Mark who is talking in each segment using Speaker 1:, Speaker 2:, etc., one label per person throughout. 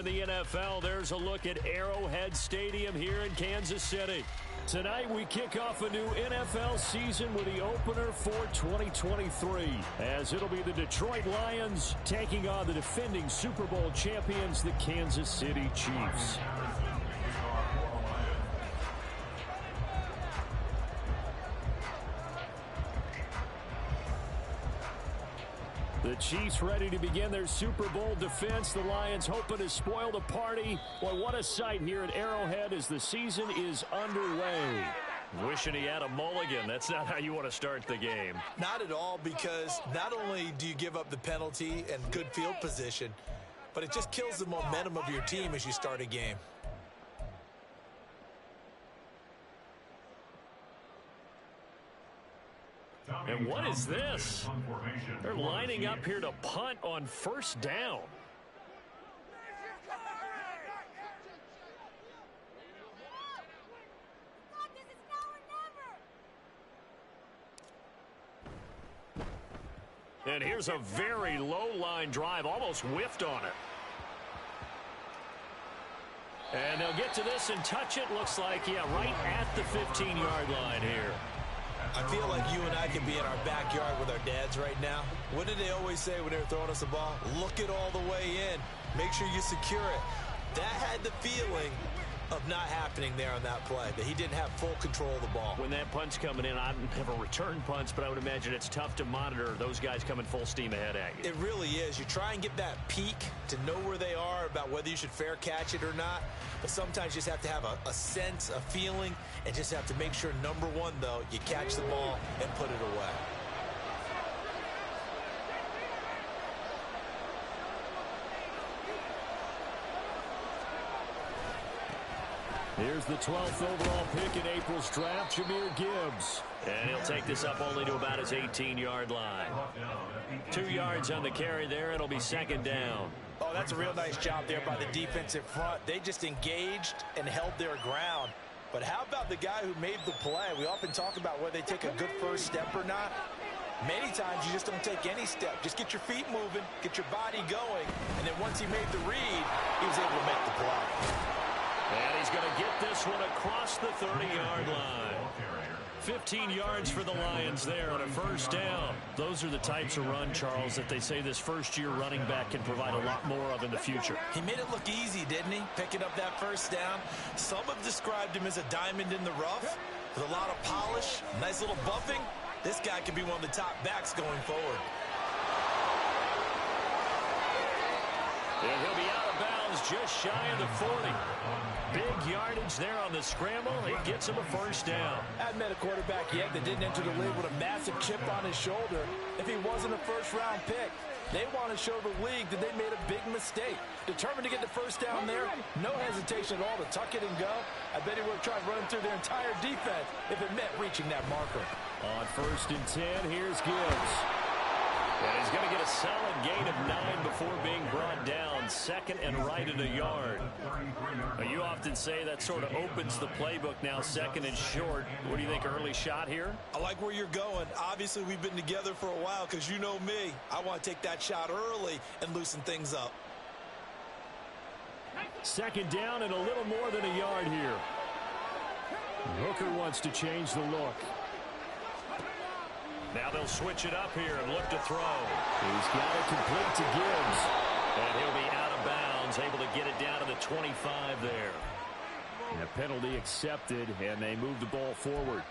Speaker 1: In the NFL, there's a look at Arrowhead Stadium here in Kansas City. Tonight, we kick off a new NFL season with the opener for 2023, as it'll be the Detroit Lions taking on the defending Super Bowl champions, the Kansas City Chiefs. The Chiefs ready to begin their Super Bowl defense. The Lions hoping to spoil the party. Boy, what a sight here at Arrowhead as the season is underway. Wishing he had a mulligan. That's not how you want to start the game.
Speaker 2: Not at all, because not only do you give up the penalty and good field position, but it just kills the momentum of your team as you start a game.
Speaker 1: And what is this? They're lining up here to punt on first down. And here's a very low-line drive, almost whiffed on it. And they'll get to this and touch it. Looks like, yeah, right at the 15-yard line here.
Speaker 2: I feel like you and I could be in our backyard with our dads right now. What did they always say when they were throwing us the ball? Look it all the way in. Make sure you secure it. That had the feeling of not happening there on that play, that he didn't have full control of the ball.
Speaker 1: When that punt's coming in, I've never returned punts, but I would imagine it's tough to monitor those guys coming full steam ahead at you.
Speaker 2: It really is. You try and get that peek to know where they are, about whether you should fair catch it or not. But sometimes you just have to have a sense, a feeling, and just have to make sure, number one, though, you catch the ball and put it away.
Speaker 1: Here's the 12th overall pick in April's draft, Jahmyr Gibbs. And he'll take this up only to about his 18-yard line. 2 yards on the carry there. It'll be second down.
Speaker 2: Oh, that's a real nice job there by the defensive front. They just engaged and held their ground. But how about the guy who made the play? We often talk about whether they take a good first step or not. Many times you just don't take any step. Just get your feet moving, get your body going, and then once he made the read, he was able to make the play.
Speaker 1: And he's going to get this one across the 30-yard line. 15 yards for the Lions there on a first down. Those are the types of run, Charles, that they say this first-year running back can provide a lot more of in the future.
Speaker 2: He made it look easy, didn't he? Picking up that first down. Some have described him as a diamond in the rough with a lot of polish, nice little buffing. This guy could be one of the top backs going forward.
Speaker 1: And he'll be out of bounds just shy of the 40. Big yardage there on the scramble. He gets him a first down.
Speaker 2: I haven't met a quarterback yet that didn't enter the league with a massive chip on his shoulder if he wasn't a first-round pick. They want to show the league that they made a big mistake. Determined to get the first down there, no hesitation at all to tuck it and go. I bet he would have tried running through their entire defense if it meant reaching that marker.
Speaker 1: On 1st and 10, here's Gibbs. And he's going to get a solid gain of 9 before being brought down. Second and right at a yard. You often say that sort of opens the playbook now, second and short. What do you think, early shot here?
Speaker 2: I like where you're going. Obviously, we've been together for a while because you know me. I want to take that shot early and loosen things up.
Speaker 1: Second down and a little more than a yard here. Hooker wants to change the look. Now they'll switch it up here and look to throw. He's got it complete to Gibbs. And he'll be out of bounds, able to get it down to the 25 there. And a penalty accepted, and they move the ball forward.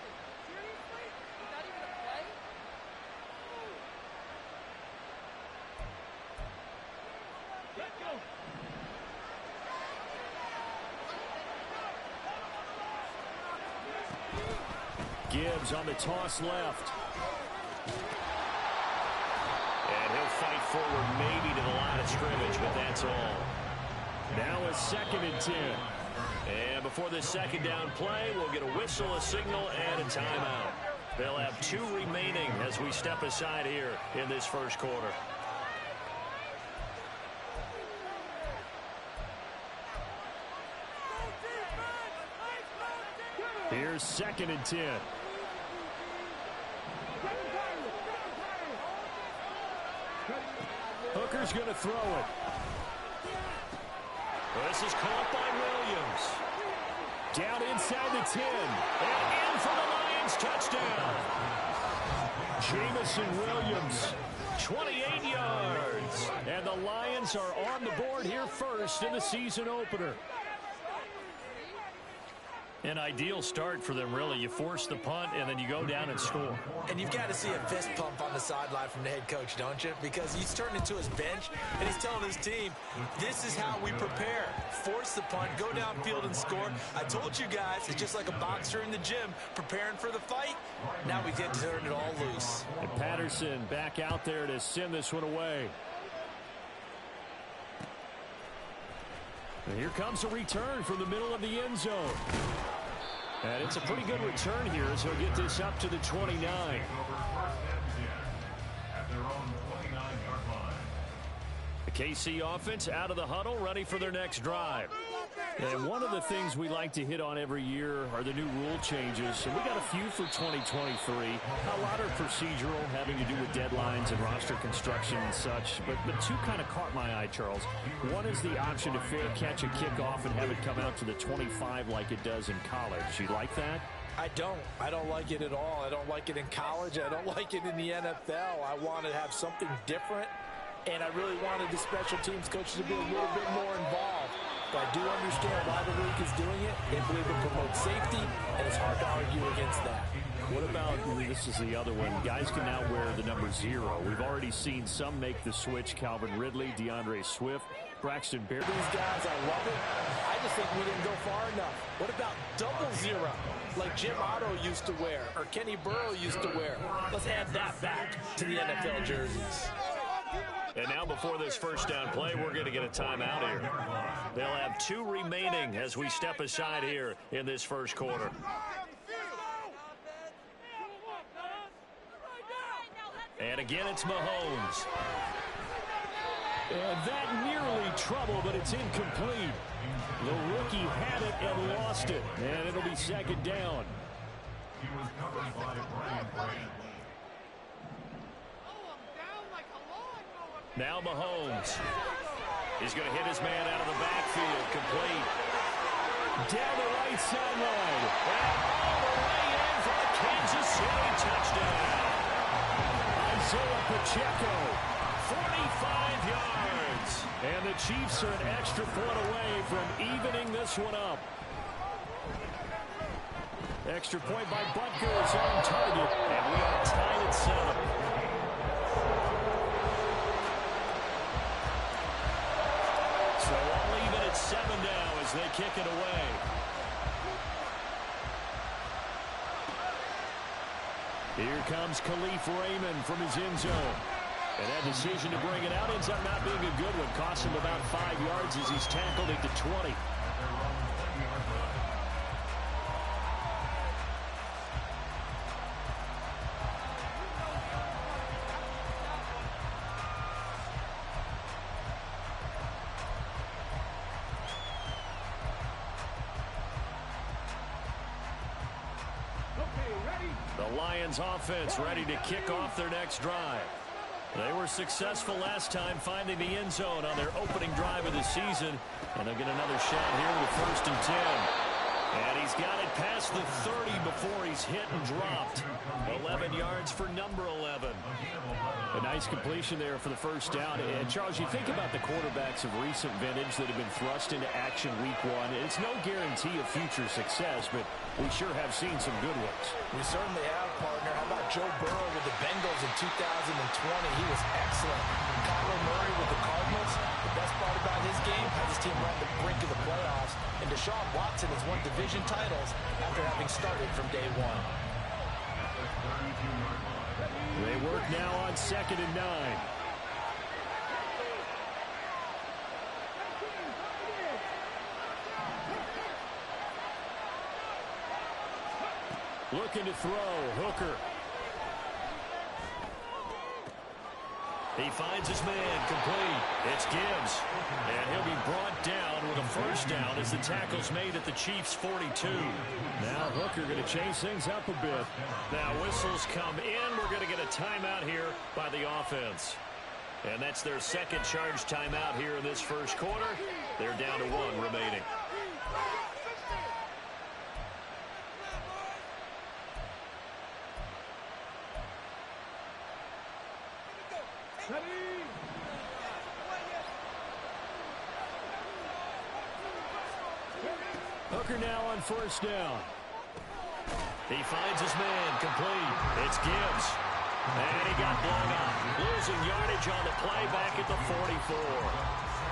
Speaker 1: Gibbs on the toss left. And he'll fight forward maybe to the line of scrimmage, but that's all. Now it's 2nd and 10. And before this second down play, we'll get a whistle, a signal, and a timeout. They'll have 2 remaining as we step aside here in this first quarter. Here's 2nd and 10. Hooker's going to throw it. This is caught by Williams. Down inside the 10. And in for the Lions touchdown. Jameson Williams, 28 yards. And the Lions are on the board here first in the season opener. An ideal start for them, really. You force the punt, and then you go down and score.
Speaker 2: And you've got to see a fist pump on the sideline from the head coach, don't you? Because he's turned into his bench, and he's telling his team, this is how we prepare. Force the punt, go downfield and score. I told you guys, it's just like a boxer in the gym preparing for the fight. Now we get to turn it all loose.
Speaker 1: And Patterson back out there to send this one away. And here comes a return from the middle of the end zone. And it's a pretty good return here as he'll get this up to the 29. The KC offense out of the huddle, ready for their next drive. And one of the things we like to hit on every year are the new rule changes. And we got a few for 2023. A lot are procedural, having to do with deadlines and roster construction and such. But two kind of caught my eye, Charles. One is the option to fair catch a kickoff and have it come out to the 25 like it does in college. You like that?
Speaker 2: I don't like it at all. I don't like it in college. I don't like it in the NFL. I want to have something different. And I really wanted the special teams coaches to be a little bit more involved. But I do understand why the league is doing it. They believe it promotes safety, and it's hard to argue against that.
Speaker 1: What about, this is the other one, guys can now wear the number 0. We've already seen some make the switch. Calvin Ridley, DeAndre Swift, Braxton Berrios.
Speaker 2: These guys, I love it. I just think we didn't go far enough. What about double 0, like Jim Otto used to wear, or Kenny Burrow used to wear? Let's add that back to the NFL jerseys.
Speaker 1: And now before this first down play, we're going to get a timeout here. They'll have 2 remaining as we step aside here in this first quarter. And again, it's Mahomes. And that nearly trouble, but it's incomplete. The rookie had it and lost it. And it'll be second down.
Speaker 3: He was covered by Brian Branch.
Speaker 1: Now Mahomes. He's going to hit his man out of the backfield. Complete. Down the right sideline. And all the way in for a Kansas City touchdown. Isaiah Pacheco, 45 yards. And the Chiefs are an extra point away from evening this one up. Extra point by Butker is on target. And we are tied at 7. So all even at 7 now as they kick it away. Here comes Khalif Raymond from his end zone. And that decision to bring it out ends up not being a good one. Costs him about 5 yards as he's tackled at the 20. The Lions offense ready to kick off their next drive. They were successful last time finding the end zone on their opening drive of the season. And they'll get another shot here with 1st and 10. And he's got it past the 30 before he's hit and dropped. 11 yards for number 11. A nice completion there for the first down. And, Charles, you think about the quarterbacks of recent vintage that have been thrust into action week 1. It's no guarantee of future success, but we sure have seen some good ones.
Speaker 2: We certainly have, partner. How about Joe Burrow with the Bengals in 2020? He was excellent. Kyler Murray with the Cardinals. The best part about his game has his team right at the brink of the playoffs. And Deshaun Watson has won division titles after having started from day 1.
Speaker 1: They work now on 2nd and 9. Looking to throw. Hooker. He finds his man. Complete. It's Gibbs. And he'll be brought down with a first down as the tackle's made at the Chiefs' 42. Now Hooker going to change things up a bit. Now whistles come in. We're going to get a timeout here by the offense. And that's their second charge timeout here in this first quarter. They're down to 1 remaining. Hooker now on first down. He finds his man, complete. It's Gibbs. And he got blown up. Losing yardage on the play back at the 44.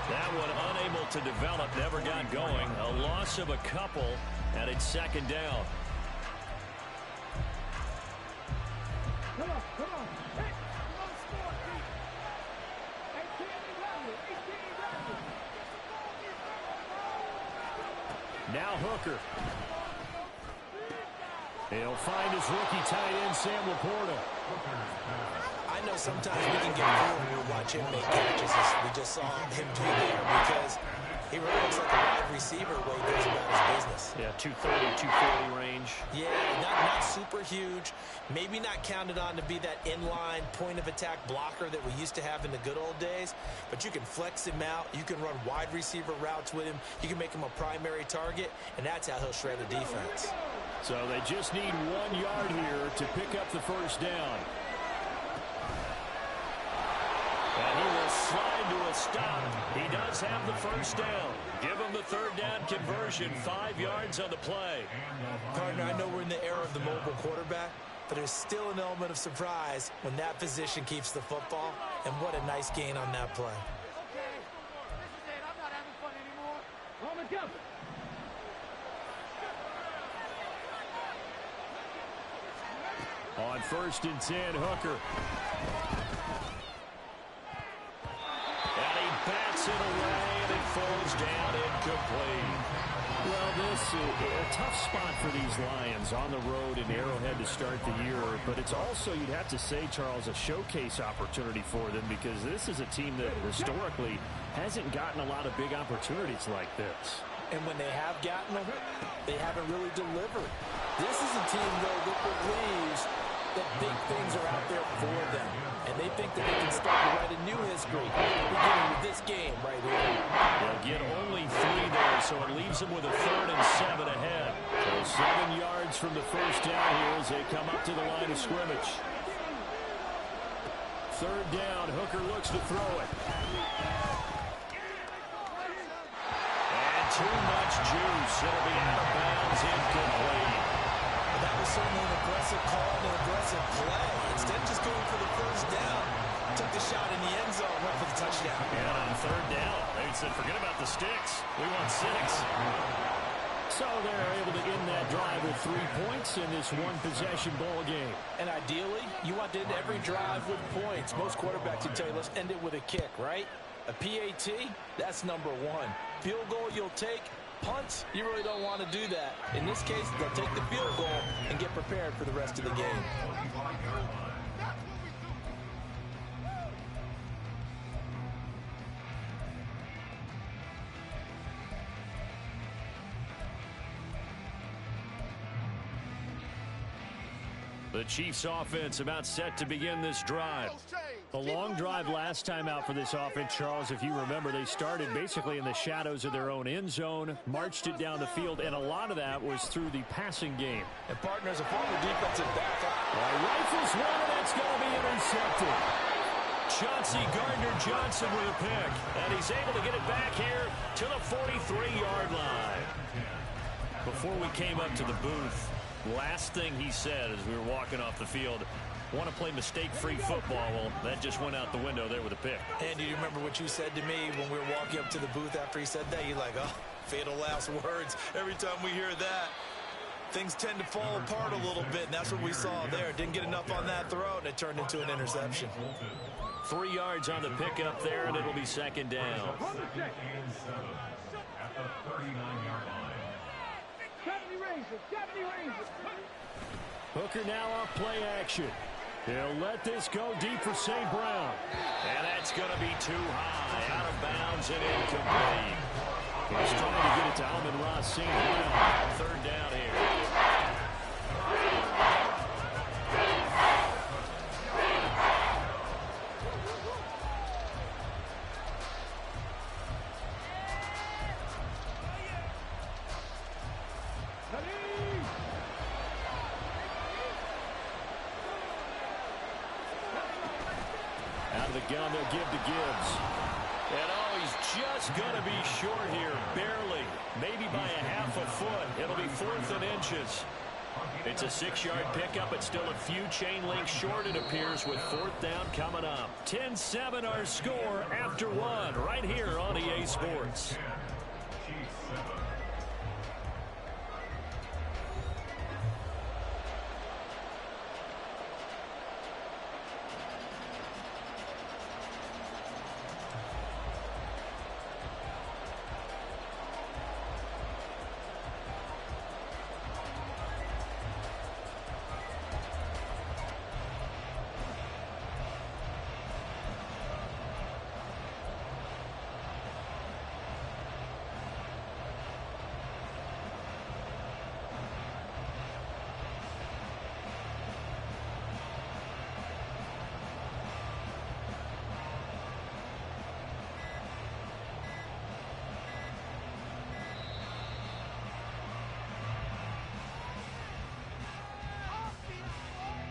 Speaker 1: That one unable to develop, never got going. A loss of a couple, and it's second down.
Speaker 4: Come on. Hey,
Speaker 1: now Hooker. He'll find his rookie tight end, Sam Laporta.
Speaker 2: I know sometimes we can get fooled when we watch him make catches, as we just saw him do there, because he really looks like a wide receiver when he goes about his business.
Speaker 1: Yeah, 230, 240 range.
Speaker 2: Yeah, not super huge. Maybe not counted on to be that inline point-of-attack blocker that we used to have in the good old days, but you can flex him out. You can run wide receiver routes with him. You can make him a primary target, and that's how he'll shred a defense.
Speaker 1: So they just need 1 yard here to pick up the first down. And he will slide to a stop. He does have the first down. Give him the third down conversion. 5 yards on the play.
Speaker 2: Partner, I know we're in the era of the mobile quarterback, but there's still an element of surprise when that position keeps the football. And what a nice gain on that play.
Speaker 4: Okay, this is it. I'm not having fun anymore. On the jump.
Speaker 1: On 1st and 10, Hooker. And he bats it away, and it falls down incomplete. Well, this is a tough spot for these Lions on the road in Arrowhead to start the year, but it's also, you'd have to say, Charles, a showcase opportunity for them, because this is a team that historically hasn't gotten a lot of big opportunities like this.
Speaker 2: And when they have gotten them, they haven't really delivered. This is a team, though, that believes that big things are out there for them. And they think that they can start to write a new history, beginning with this game right here.
Speaker 1: They'll get only 3 there, so it leaves them with a 3rd and 7 ahead. So 7 yards from the first down here as they come up to the line of scrimmage. 3rd down, Hooker looks to throw it. And too much juice. It'll be out of bounds, incomplete.
Speaker 2: That was certainly an aggressive call and an aggressive play. Instead of just going for the first down, took the shot in the end zone, went for the touchdown.
Speaker 1: And on 3rd down, they said, forget about the sticks. We want 6. So they're able to end that drive with 3 points in this one-possession ball game.
Speaker 2: And ideally, you want to end every drive with points. Most quarterbacks would tell you, let's end it with a kick, right? A PAT, that's number 1. Field goal you'll take. Punts, you really don't want to do that. In this case, they'll take the field goal and get prepared for the rest of the game.
Speaker 1: The Chiefs offense about set to begin this drive. A long drive last time out for this offense, Charles. If you remember, they started basically in the shadows of their own end zone, marched it down the field, and a lot of that was through the passing game.
Speaker 2: And partners, a former defensive back.
Speaker 1: Rifles one, and that's going to be intercepted. Chauncey Gardner-Johnson with a pick, and he's able to get it back here to the 43-yard line. Before we came up to the booth, last thing he said as we were walking off the field, want to play mistake-free football. Well, that just went out the window there with a pick.
Speaker 2: And do you remember what you said to me when we were walking up to the booth after he said that? You're like, oh, fatal last words. Every time we hear that, things tend to fall apart a little bit, and that's what we saw there. Didn't get enough on that throw, and it turned into an interception.
Speaker 1: 3 yards on the pickup there, and it'll be second down.
Speaker 3: At the 39-yard line.
Speaker 1: Hooker now off play action. He'll let this go deep for St. Brown. And that's going to be too high, out of bounds and incomplete. He's trying to get it to Amon-Ra St. Brown. 3rd down here. shotgun. They'll give to Gibbs. And he's just going to be short here, barely. Maybe by a half a foot. It'll be 4th and inches. It's a 6-yard pickup. It's still a few chain links short, it appears, with 4th down coming up. 10-7 our score after 1 right here on EA Sports.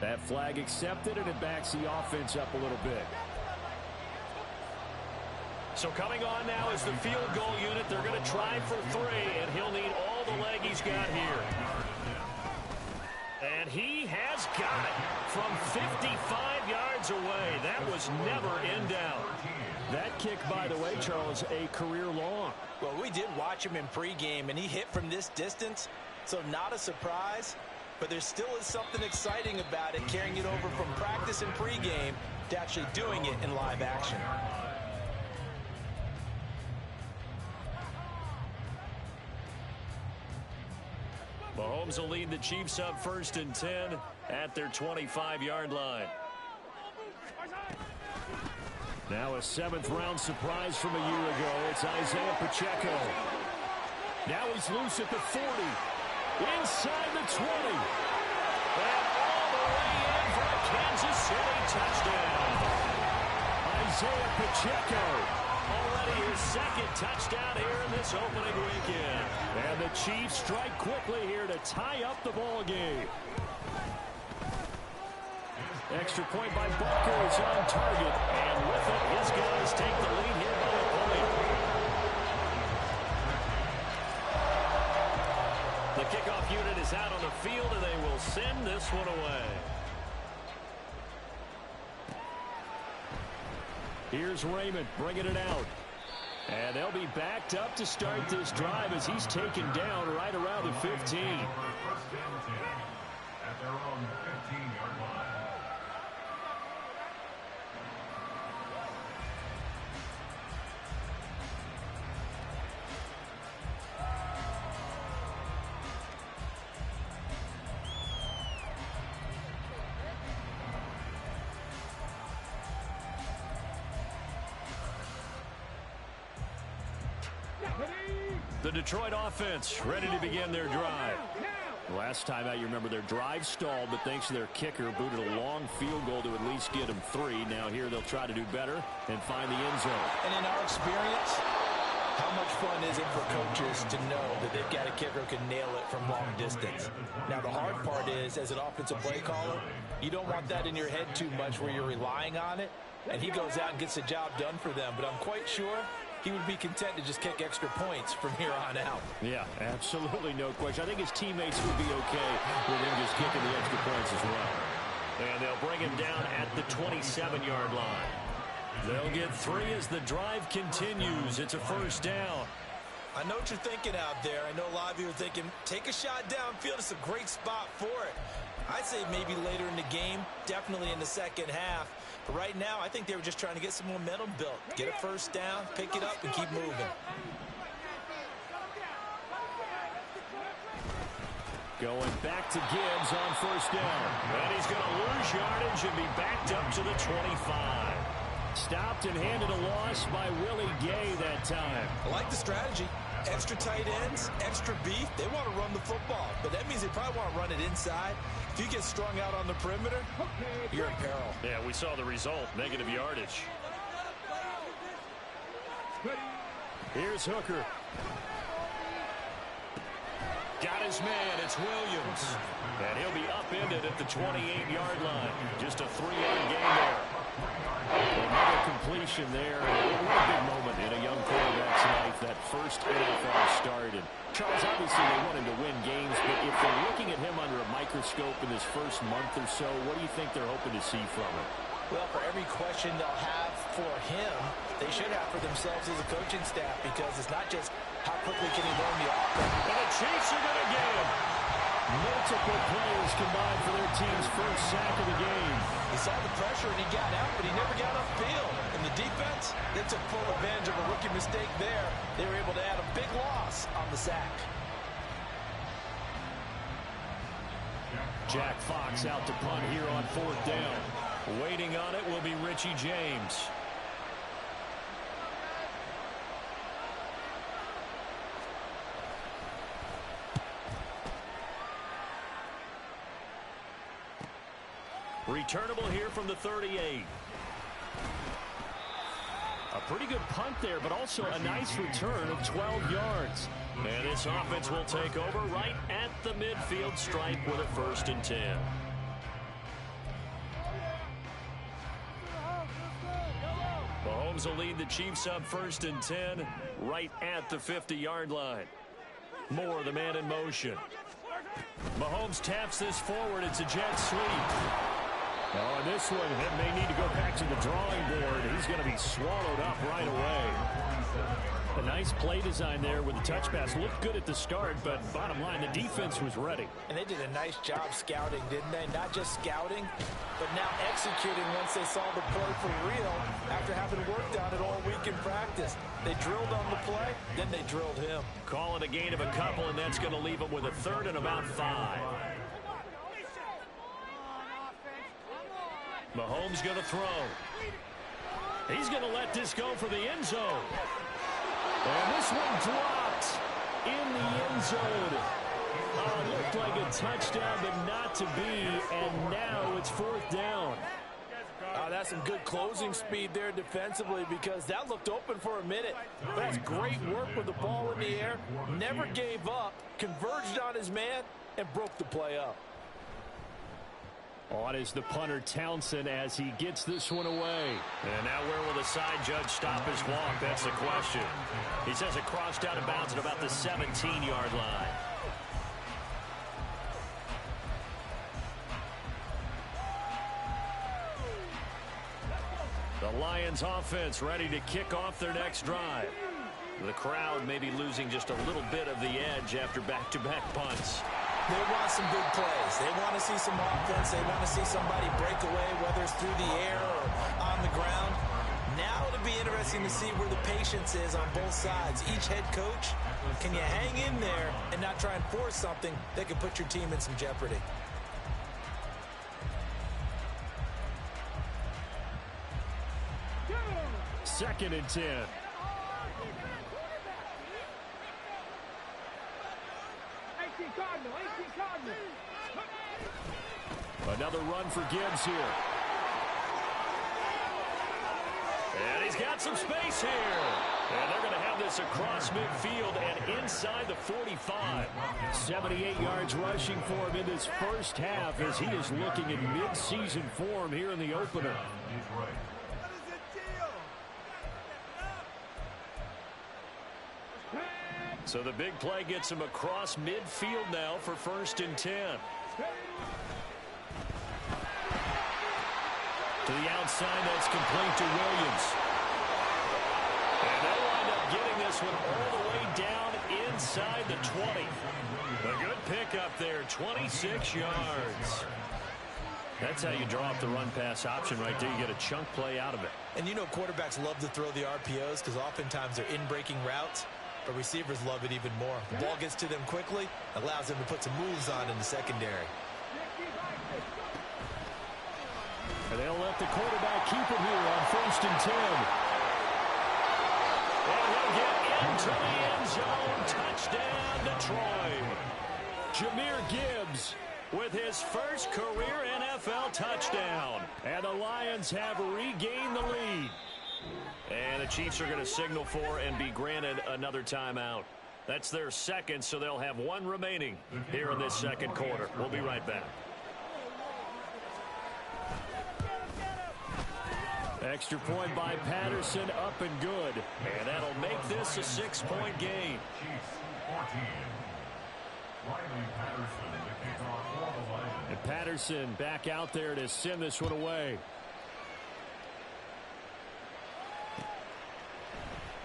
Speaker 1: That flag accepted, and it backs the offense up a little bit. So coming on now is the field goal unit. They're going to try for 3, and he'll need all the leg he's got here. And he has got it from 55 yards away. That was never in doubt. That kick, by the way, Charles, a career long.
Speaker 2: Well, we did watch him in pregame, and he hit from this distance, so not a surprise. But there still is something exciting about it, carrying it over from practice and pregame to actually doing it in live action.
Speaker 1: Mahomes will lead the Chiefs up 1st and 10 at their 25-yard line. Now a 7th-round surprise from a year ago. It's Isaiah Pacheco. Now he's loose at the 40. Inside the 20. And all the way in for a Kansas City touchdown. Isaiah Pacheco. Already his 2nd touchdown here in this opening weekend. And the Chiefs strike quickly here to tie up the ball game. Extra point by Booker is on target. And with it, his guys take the lead here by a point. The kickoff unit is out on the field, and they will send this one away. Here's Raymond bringing it out. And they'll be backed up to start this drive as he's taken down right around the 15.
Speaker 3: First and 10 at their own 15-yard line.
Speaker 1: The Detroit offense ready to begin their drive. Last time out, you remember their drive stalled, but thanks to their kicker, booted a long field goal to at least get them 3. Now here they'll try to do better and find the end zone.
Speaker 2: And in our experience, how much fun is it for coaches to know that they've got a kicker who can nail it from long distance? Now the hard part is, as an offensive play caller, you don't want that in your head too much where you're relying on it, and he goes out and gets the job done for them. But I'm quite sure he would be content to just kick extra points from here on out.
Speaker 1: Yeah, absolutely no question. I think his teammates would be okay with him just kicking the extra points as well. And they'll bring him down at the 27-yard line. They'll get 3 as the drive continues. It's a 1st down.
Speaker 2: I know what you're thinking out there. I know a lot of you are thinking, take a shot downfield. It's a great spot for it. I'd say maybe later in the game, definitely in the second half. But right now, I think they were just trying to get some momentum built. Get a 1st down, pick it up, and keep moving.
Speaker 1: Going back to Gibbs on 1st down. And he's going to lose yardage and be backed up to the 25. Stopped and handed a loss by Willie Gay that time.
Speaker 2: I like the strategy. Extra tight ends, extra beef. They want to run the football, but that means they probably want to run it inside. If you get strung out on the perimeter, you're in peril.
Speaker 1: Yeah, we saw the result, negative yardage. Here's Hooker. Got his man, it's Williams. And he'll be upended at the 28-yard line. Just a 3-yard gain there. Another completion there. What a big moment in a young quarterback's life, that first NFL start. And Charles, obviously they want him to win games, but if they're looking at him under a microscope in his first month or so, what do you think they're hoping to see from him?
Speaker 2: Well, for every question they'll have for him, they should have for themselves as a coaching staff, because it's not just how quickly can he learn the offense.
Speaker 1: And the Chiefs are going to get him. Multiple players combined for their team's first sack of the game.
Speaker 2: He saw the pressure and he got out, but he never got upfield. And the defense, they took full advantage of a rookie mistake there. They were able to add a big loss on the sack.
Speaker 1: Jack Fox out to punt here on 4th down. Waiting on it will be Richie James. Returnable here from the 38. A pretty good punt there, but also a nice return of 12 yards. And this offense will take over right at the midfield stripe with a 1st and 10. Mahomes will lead the Chiefs up 1st and 10 right at the 50-yard line. Moore, the man in motion. Mahomes taps this forward. It's a jet sweep. Oh, this one may need to go back to the drawing board. He's going to be swallowed up right away. A nice play design there with the touch pass. Looked good at the start, but bottom line, the defense was ready.
Speaker 2: And they did a nice job scouting, didn't they? Not just scouting, but now executing once they saw the play for real after having worked on it all week in practice. They drilled on the play, then they drilled him.
Speaker 1: Call it a gain of a couple, and that's going to leave them with a 3rd and about 5. Mahomes going to throw. He's going to let this go for the end zone. And this one dropped in the end zone. Looked like a touchdown, but not to be. And now it's 4th down.
Speaker 2: That's some good closing speed there defensively, because that looked open for a minute. But that's great work with the ball in the air. Never gave up, converged on his man, and broke the play up.
Speaker 1: On is the punter Townsend as he gets this one away. And now where will the side judge stop his walk? That's the question. He says it crossed out of bounds at about the 17-yard line. The Lions offense ready to kick off their next drive. The crowd may be losing just a little bit of the edge after back-to-back punts.
Speaker 2: They want some big plays. They want to see some offense. They want to see somebody break away, whether it's through the air or on the ground. Now it'll be interesting to see where the patience is on both sides. Each head coach, can you hang in there and not try and force something that could put your team in some jeopardy?
Speaker 1: Second and 10. Another run for Gibbs here. And he's got some space here. And they're going to have this across midfield and inside the 45. 78 yards rushing for him in this first half as he is looking in mid-season form here in the opener. So the big play gets him across midfield now for 1st and 10. To the outside, that's complete to Williams. And they'll wind up getting this one all the way down inside the 20. A good pickup there, 26 yards. That's how you draw up the run-pass option right there. You get a chunk play out of it.
Speaker 2: And you know quarterbacks love to throw the RPOs because oftentimes they're in-breaking routes. But receivers love it even more. The ball gets to them quickly, allows them to put some moves on in the secondary.
Speaker 1: And they'll let the quarterback keep it here on 1st and 10. And he'll get into the end zone. Touchdown, Detroit. Jahmyr Gibbs with his first career NFL touchdown. And the Lions have regained the lead. And the Chiefs are going to signal for and be granted another timeout. That's their second, so they'll have one remaining here in this second quarter. We'll be right back. Extra point by Patterson, up and good. And that'll make this a 6-point game.
Speaker 3: Chiefs 14. Riley Patterson, the kickoff for the Lions.
Speaker 1: And Patterson back out there to send this one away.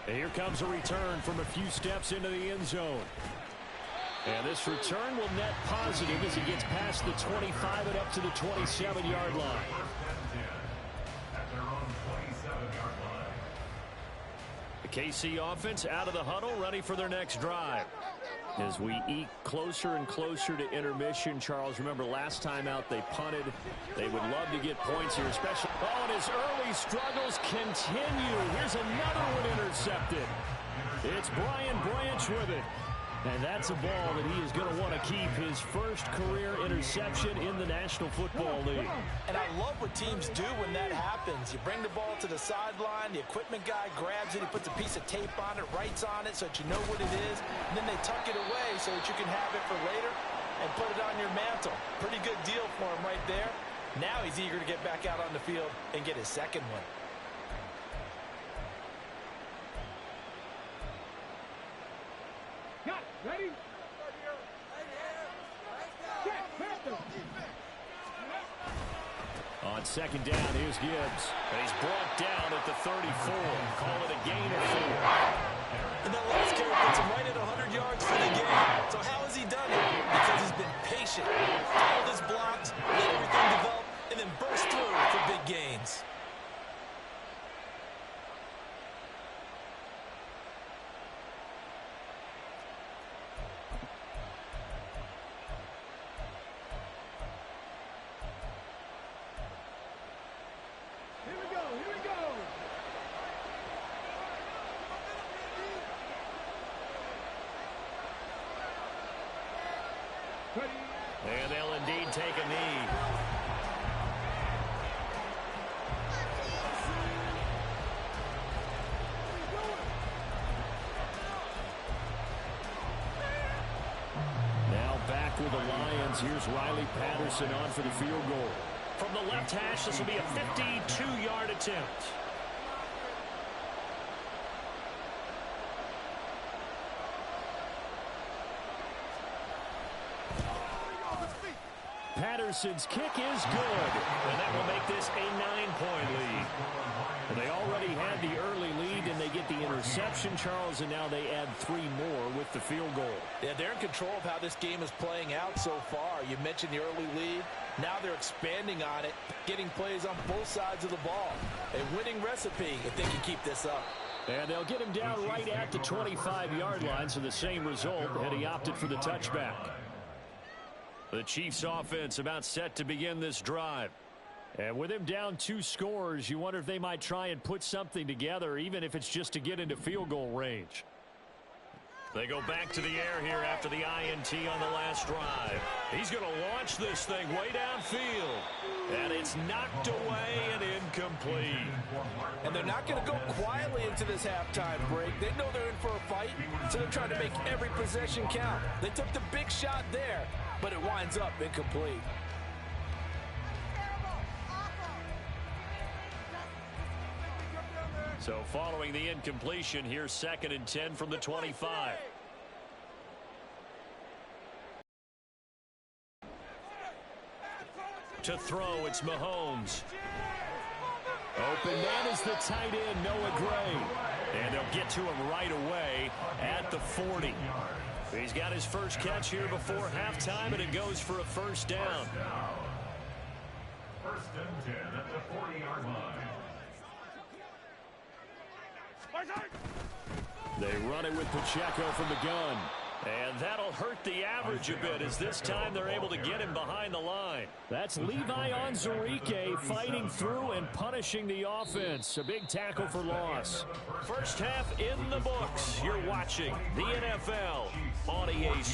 Speaker 1: And here comes a return from a few steps into the end zone. And this return will net positive as he gets past the 25 and up to the 27-yard line.
Speaker 3: At their own 27-yard line.
Speaker 1: The KC offense out of the huddle, ready for their next drive. As we eke closer and closer to intermission, Charles, remember last time out they punted. They would love to get points here, especially. Oh, and his early struggles continue. Here's another one intercepted. It's Brian Branch with it. And that's a ball that he is going to want to keep, his first career interception in the National Football League.
Speaker 2: And I love what teams do when that happens. You bring the ball to the sideline, the equipment guy grabs it, he puts a piece of tape on it, writes on it so that you know what it is, and then they tuck it away so that you can have it for later and put it on your mantle. Pretty good deal for him right there. Now he's eager to get back out on the field and get his second one.
Speaker 4: Ready?
Speaker 1: On second down, here's Gibbs. And he's brought down at the 34. Call it a gain of 4.
Speaker 2: And that last carry puts him right at 100 yards for the game. So how has he done it? Because he's been patient, followed his blocks, let everything develop, and then burst through for big gains.
Speaker 1: And they'll indeed take a knee. Now back with the Lions. Here's Riley Patterson on for the field goal. From the left hash, this will be a 52-yard attempt. Patterson's kick is good, and that will make this a 9-point lead. And they already had the early lead, and they get the interception, Charles, and now they add 3 more with the field goal.
Speaker 2: Yeah, they're in control of how this game is playing out so far. You mentioned the early lead. Now they're expanding on it, getting plays on both sides of the ball. A winning recipe if they can keep this up.
Speaker 1: And they'll get him down right at the 25-yard line, so the same result, and he opted for the touchback. The Chiefs offense about set to begin this drive. And with him down 2 scores, you wonder if they might try and put something together, even if it's just to get into field goal range. They go back to the air here after the INT on the last drive. He's going to launch this thing way downfield. And it's knocked away and incomplete.
Speaker 2: And they're not going to go quietly into this halftime break. They know they're in for a fight, so they're trying to make every possession count. They took the big shot there, but it winds up incomplete.
Speaker 1: So following the incompletion, here's 2nd and 10 from the 25. To throw, it's Mahomes. Open man is the tight end, Noah Gray. And they'll get to him right away at the 40. He's got his first catch here before halftime, and it goes for a first down.
Speaker 3: 1st and 10 at the 40-yard line.
Speaker 1: They run it with Pacheco from the gun. And that'll hurt the average a bit, as this time they're able to get him behind the line. That's Levi Onwuzurike fighting through and punishing the offense. A big tackle for loss. First half in the books. You're watching the NFL on EA Sports.